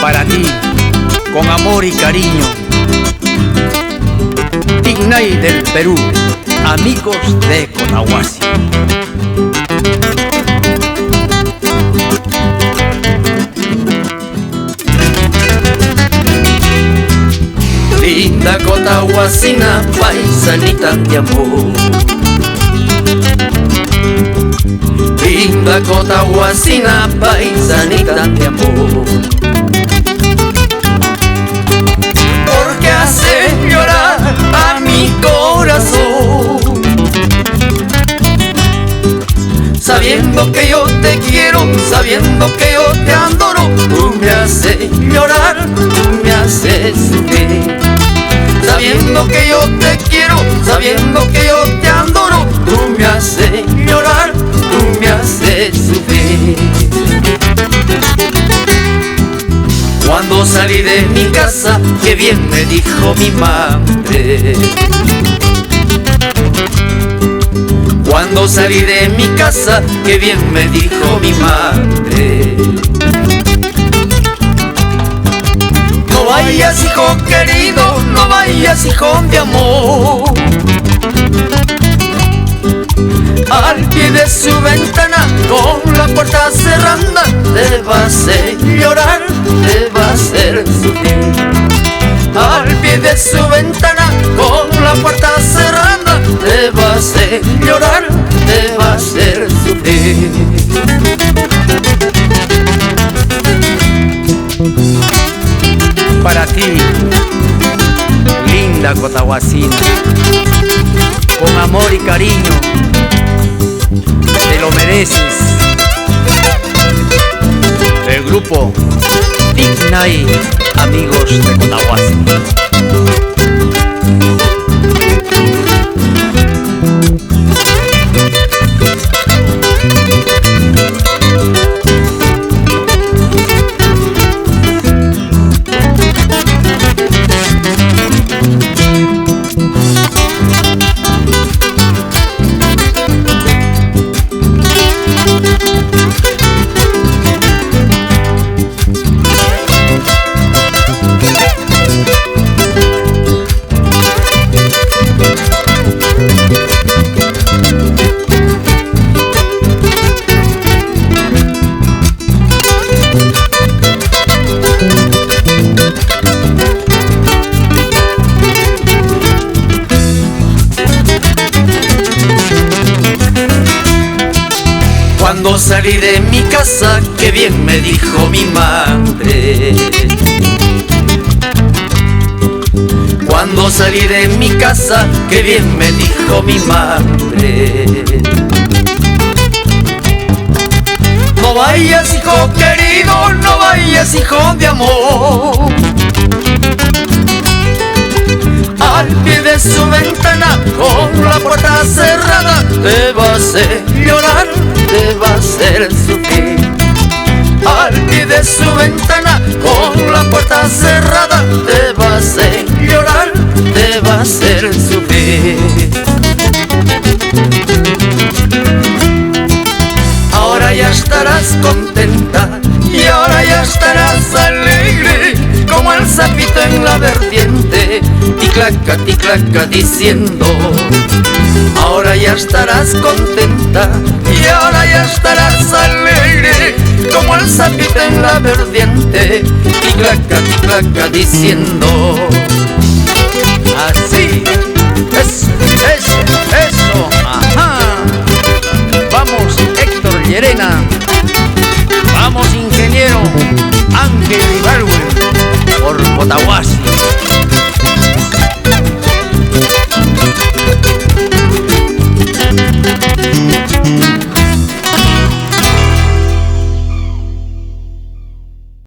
Para ti, con amor y cariño, Tignay del Perú, amigos de Cotahuasi. Linda Cotahuasina, paisanita de amor. Linda Cotahuasina, paisanita de amor. Porque hace llorar a mi corazón, sabiendo que yo te quiero, sabiendo que yo te adoro. Tú me haces llorar, tú me haces sufrir. Sabiendo que yo te quiero, sabiendo que yo te adoro. Tú me haces llorar, tú me haces sufrir. Cuando salí de mi casa, qué bien me dijo mi madre. Cuando salí de mi casa, qué bien me dijo mi madre. No vayas, hijo querido, no vayas, hijo de amor. Al pie de su ventana, con la puerta cerrada, te va a hacer llorar, te va a hacer sufrir. Al pie de su ventana, con la puerta cerrada, te va a hacer llorar, te va a hacer sufrir. Para ti, linda Cotahuasina, con amor y cariño, te lo mereces. El grupo Tignay, amigos de Cotahuasi. Cuando salí de mi casa, qué bien me dijo mi madre. Cuando salí de mi casa, qué bien me dijo mi madre. No vayas, hijo querido, no vayas, hijo de amor. Al pie de su ventana, con la puerta cerrada, te va a hacer llorar, te va a hacer sufrir. Al pie de su ventana, con la puerta cerrada, te va a hacer llorar, te va a hacer sufrir. Ahora ya estarás contenta y ahora ya estarás alegre, como el sapito en la vertiente, ticlaca diciendo. Ahora ya estarás contenta y ahora ya estarás alegre, como el sapito en la vertiente, ticlaca diciendo. Así, eso, ajá. Vamos, Héctor Llerena. Vamos, ingeniero Ángel Ibargüen, por Cotahuasi.